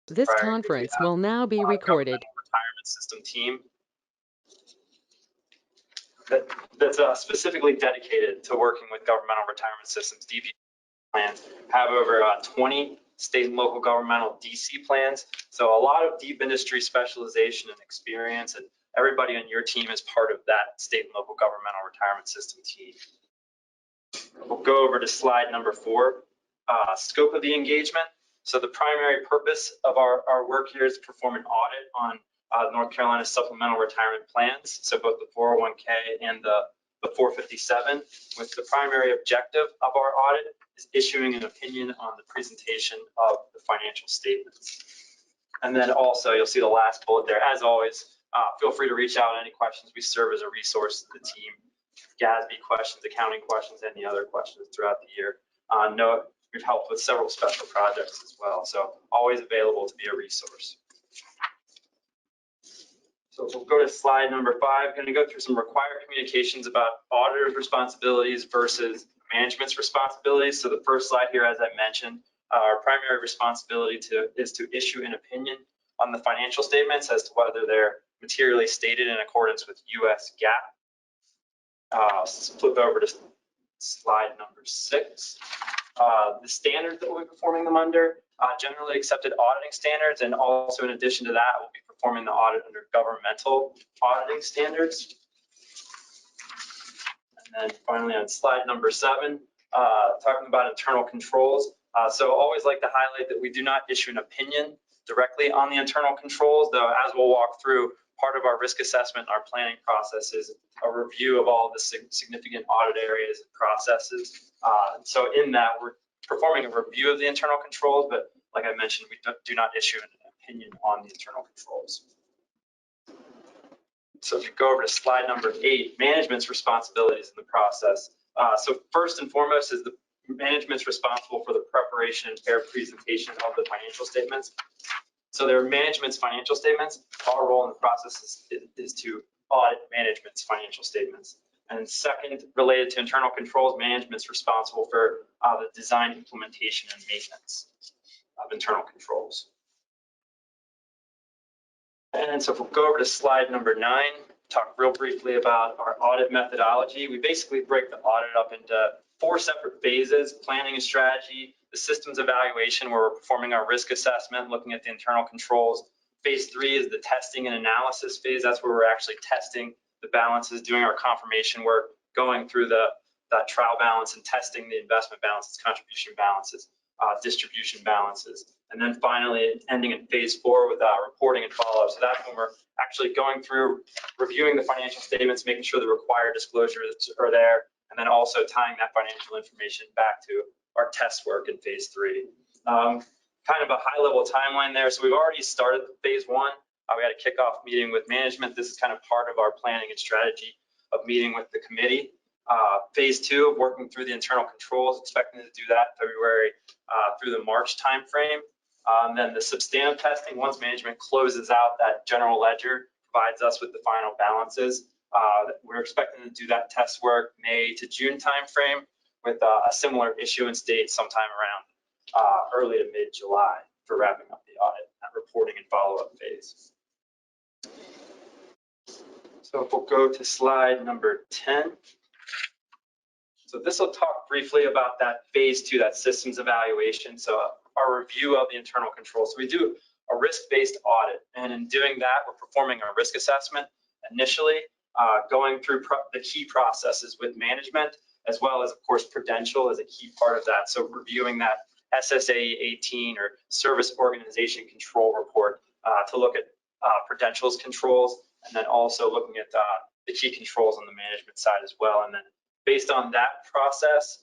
This conference will now be recorded. Retirement system team that's specifically dedicated to working with governmental retirement systems. DB plans have over 20 state and local governmental DC plans. So a lot of deep industry specialization and experience, and everybody on your team is part of that state and local governmental retirement system team. We'll go over to slide number 4, scope of the engagement. So the primary purpose of our work here is to perform an audit on North Carolina supplemental retirement plans, so both the 401k and the 457, with the primary objective of our audit is issuing an opinion on the presentation of the financial statements. And then also, you'll see the last bullet there. As always, feel free to reach out any questions. We serve as a resource to the team. GASB questions, accounting questions, any other questions throughout the year. We've helped with several special projects as well, so always available to be a resource. So we'll go to slide number 5. Going to go through some required communications about auditors' responsibilities versus management's responsibilities. So the first slide here, as I mentioned, our primary responsibility is to issue an opinion on the financial statements as to whether they're materially stated in accordance with U.S. GAAP. Let's flip over to slide number 6. The standards that we'll be performing them under, generally accepted auditing standards, and also in addition to that, we'll be performing the audit under governmental auditing standards. And then finally on slide number 7, talking about internal controls. So always like to highlight that we do not issue an opinion directly on the internal controls, though as we'll walk through, part of our risk assessment, our planning process is a review of all the significant audit areas and processes. So in that, we're performing a review of the internal controls, but like I mentioned, we do not issue an opinion on the internal controls. So if you go over to slide number 8, management's responsibilities in the process. So first and foremost is the management's responsible for the preparation and fair presentation of the financial statements. So they're management's financial statements. Our role in the process is to audit management's financial statements. And second, related to internal controls, management's responsible for the design, implementation, and maintenance of internal controls. And so if we'll go over to slide number 9, talk real briefly about our audit methodology. We basically break the audit up into 4 separate phases: planning and strategy, the systems evaluation, where we're performing our risk assessment, looking at the internal controls. Phase 3 is the testing and analysis phase. That's where we're actually testing the balances, doing our confirmation work, going through that trial balance and testing the investment balances, contribution balances, distribution balances. And then finally ending in phase 4 with reporting and follow-up. So that's when we're actually going through, reviewing the financial statements, making sure the required disclosures are there, and then also tying that financial information back to our test work in phase 3. Kind of a high-level timeline there. So we've already started phase 1. We had a kickoff meeting with management. This is kind of part of our planning and strategy of meeting with the committee. Phase 2 of working through the internal controls, expecting to do that February through the March timeframe. Then the substantive testing, once management closes out that general ledger, provides us with the final balances. We're expecting to do that test work May to June timeframe, with a similar issuance date sometime around early to mid-July for wrapping up the audit, that reporting and follow-up phase. So if we'll go to slide number 10. So this will talk briefly about that phase 2, that systems evaluation. So our review of the internal controls. So we do a risk-based audit, and in doing that, we're performing a risk assessment initially, going through the key processes with management, as well as, of course, Prudential is a key part of that. So reviewing that SSA 18 or Service Organization Control Report to look at Prudential's controls, and then also looking at the key controls on the management side as well. And then based on that process,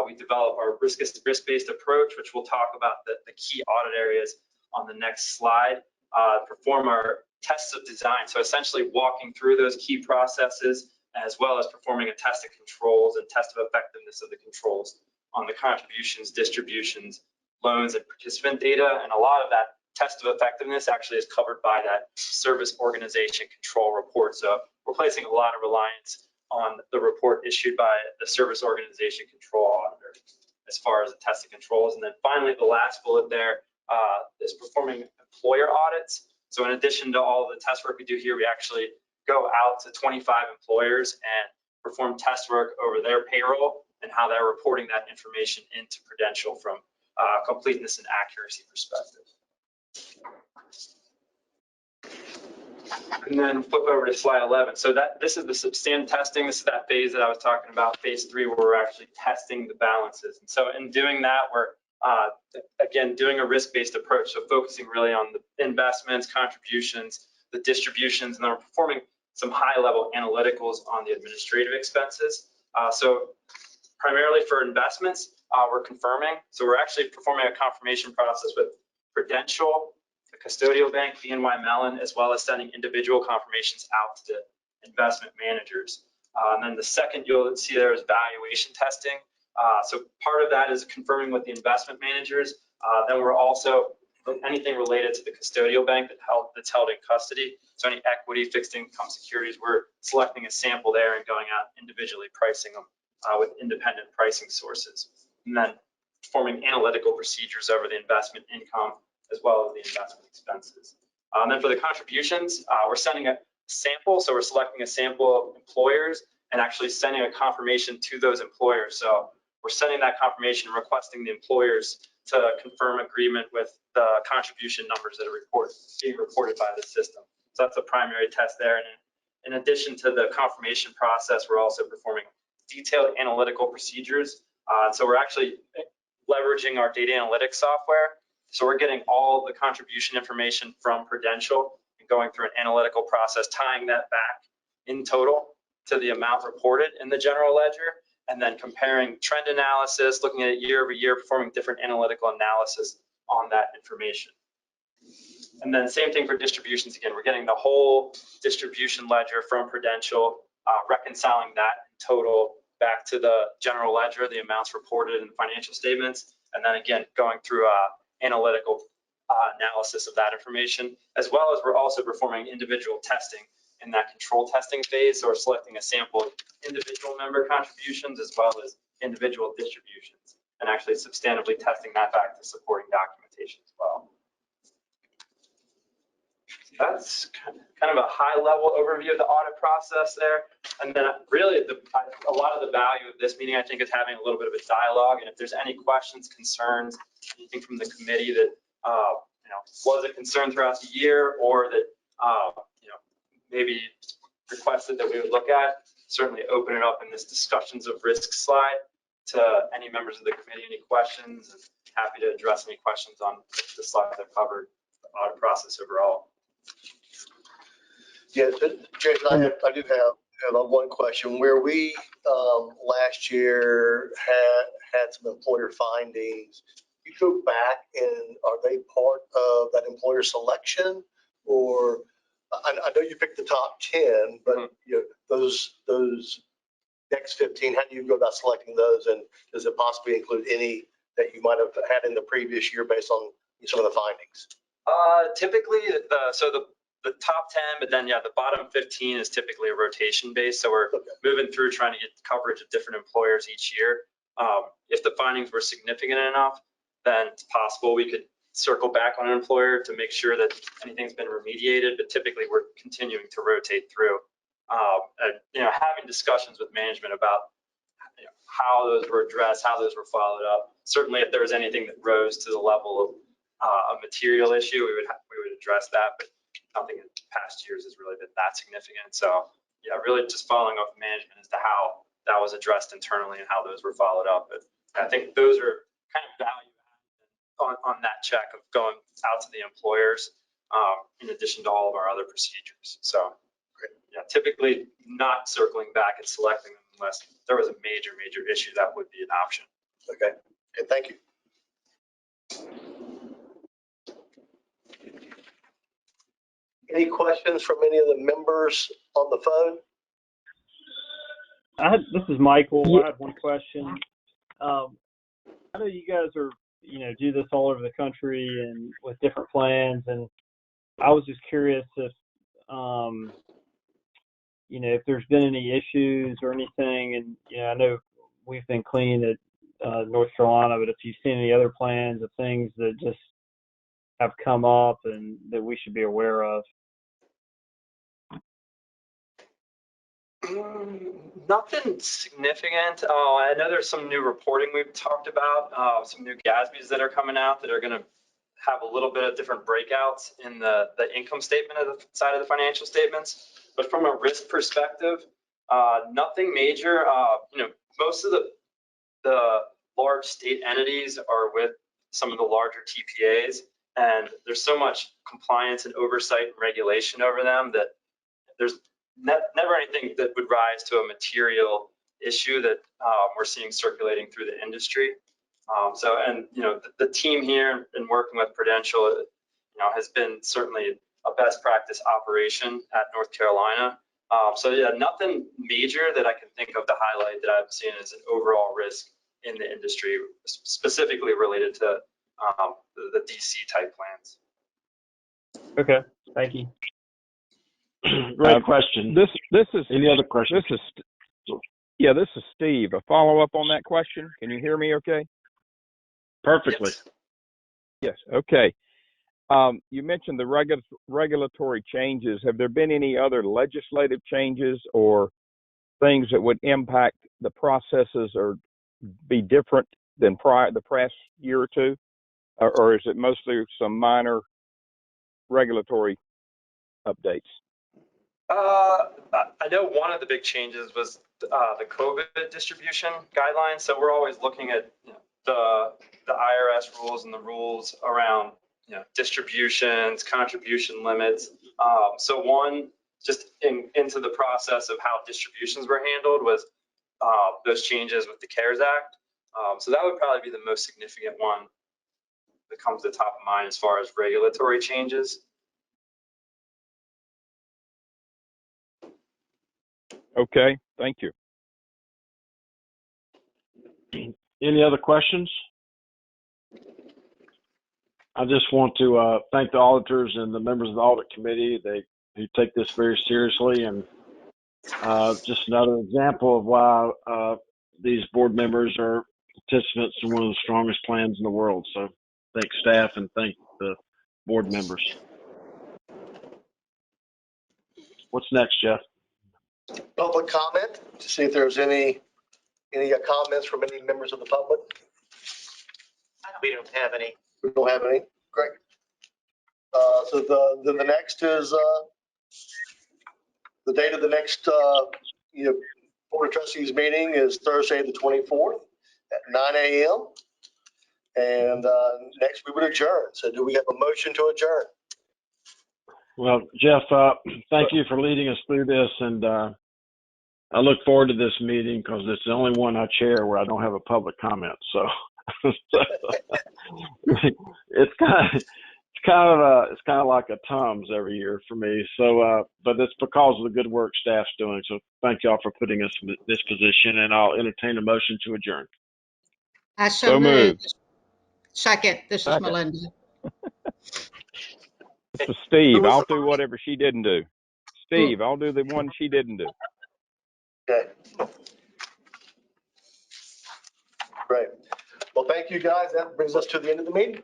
we develop our risk-based approach, which we'll talk about the key audit areas on the next slide. Perform our tests of design, so essentially walking through those key processes, as well as performing a test of controls and test of effectiveness of the controls on the contributions, distributions, loans, and participant data. And a lot of that test of effectiveness actually is covered by that Service Organization Control Report. So we're placing a lot of reliance on the report issued by the Service Organization Control Auditor as far as the test of controls. And then finally, the last bullet there is performing employer audits. So in addition to all the test work we do here, we actually go out to 25 employers and perform test work over their payroll and how they're reporting that information into Prudential from a completeness and accuracy perspective. And then flip over to slide 11. So this is the substantive testing. This is that phase that I was talking about, phase 3, where we're actually testing the balances. And so in doing that, we're again doing a risk-based approach. So focusing really on the investments, contributions, the distributions, and then we're performing some high-level analyticals on the administrative expenses. So primarily for investments, we're confirming. So we're actually performing a confirmation process with Prudential, the custodial bank, BNY Mellon, as well as sending individual confirmations out to the investment managers. And then the second you'll see there is valuation testing. So part of that is confirming with the investment managers. Then we're also anything related to the custodial bank that's held in custody. So any equity, fixed income securities, we're selecting a sample there and going out individually pricing them with independent pricing sources. And then performing analytical procedures over the investment income as well as the investment expenses. Then for the contributions, we're sending a sample. So we're selecting a sample of employers and actually sending a confirmation to those employers. So we're sending that confirmation, requesting the employers to confirm agreement with the contribution numbers that are being reported by the system. So that's a primary test there. And in addition to the confirmation process, we're also performing detailed analytical procedures. So we're actually leveraging our data analytics software. So we're getting all the contribution information from Prudential and going through an analytical process, tying that back in total to the amount reported in the general ledger, and then comparing trend analysis, looking at it year over year, performing different analytical analysis on that information. And then same thing for distributions. Again, we're getting the whole distribution ledger from Prudential, reconciling that in total back to the general ledger, the amounts reported in financial statements, and then again, going through analytical analysis of that information, as well as we're also performing individual testing in that control testing phase. So we're selecting a sample of individual member contributions as well as individual distributions and actually substantively testing that back to supporting documentation as well. So that's kind of a high level overview of the audit process there. And then really a lot of the value of this meeting, I think, is having a little bit of a dialogue. And if there's any questions, concerns, anything from the committee that was a concern throughout the year or that maybe requested that we would look at, certainly open it up in this discussions of risk slide to any members of the committee, any questions, and happy to address any questions on the slides that covered the audit process overall. Yeah, Jason, I do have one question. Where we last year had some employer findings, you go back and are they part of that employer selection? Or I know you picked the top 10, but those next 15, how do you go about selecting those? And does it possibly include any that you might have had in the previous year based on some of the findings? Typically, the top 10, but then the bottom 15 is typically a rotation base. So we're moving through trying to get coverage of different employers each year. If the findings were significant enough, then it's possible we could circle back on an employer to make sure that anything's been remediated. But typically, we're continuing to rotate through, and having discussions with management about how those were addressed, how those were followed up. Certainly, if there was anything that rose to the level of a material issue, we would address that. But nothing in past years has really been that significant. So really just following up with management as to how that was addressed internally and how those were followed up. But I think those are kind of value on that check of going out to the employers in addition to all of our other procedures. So typically not circling back and selecting them unless there was a major issue. That would be an option. Okay, thank you. Any questions from any of the members on the phone? This is Michael. I had one question. I know you guys are, do this all over the country and with different plans, and I was just curious if, if there's been any issues or anything. And I know we've been clean at North Carolina, but if you've seen any other plans of things that just have come up and that we should be aware of? Nothing significant. I know there's some new reporting we've talked about, some new GASBs that are coming out that are going to have a little bit of different breakouts in the income statement of the side of the financial statements. But from a risk perspective, nothing major. Most of the large state entities are with some of the larger TPAs, and there's so much compliance and oversight and regulation over them that there's never anything that would rise to a material issue that we're seeing circulating through the industry. The team here in working with Prudential, has been certainly a best practice operation at North Carolina. Nothing major that I can think of to highlight that I've seen as an overall risk in the industry, specifically related to the DC type plans. Okay, thank you. Great question. This is Any other questions? this is Steve. A follow up on that question. Can you hear me? Okay. Perfectly. Yes. Yes. Okay. You mentioned the regulatory changes. Have there been any other legislative changes or things that would impact the processes or be different than the past year or two, or is it mostly some minor regulatory updates? I know one of the big changes was the COVID distribution guidelines. So we're always looking at the IRS rules and the rules around distributions, contribution limits. Just into the process of how distributions were handled was those changes with the CARES Act. So that would probably be the most significant one that comes to the top of mind as far as regulatory changes. Okay. Thank you. Any other questions? I just want to thank the auditors and the members of the audit committee. They take this very seriously, and just another example of why these board members are participants in one of the strongest plans in the world. So thank staff and thank the board members. What's next, Jeff? Public comment, to see if there's any comments from any members of the public. We don't have any. We don't have any. Great. So the next is the date of the next Board of Trustees meeting is Thursday, the 24th at 9 a.m. And next we would adjourn. So do we have a motion to adjourn? Well, Jeff, thank you for leading us through this, and I look forward to this meeting because it's the only one I chair where I don't have a public comment. So it's kind of like a Tom's every year for me. So, but it's because of the good work staff's doing. So thank y'all for putting us in this position, and I'll entertain a motion to adjourn. I So moved. Second, this is Second. Melinda. This is Steve. I'll do whatever she didn't do. Steve, I'll do the one she didn't do. Okay. Great. Well, thank you, guys. That brings us to the end of the meeting.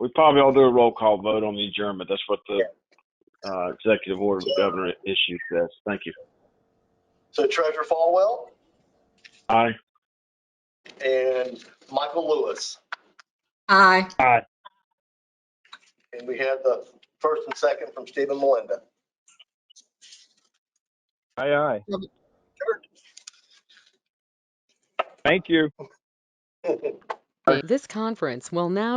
We probably all do a roll call vote on the adjournment. That's what the executive order of the governor issued says. Thank you. So Treasurer Falwell Aye. and Michael Lewis. Aye. Aye. And we have the first and second from Steve and Melinda. Aye, aye. Thank you. This conference will now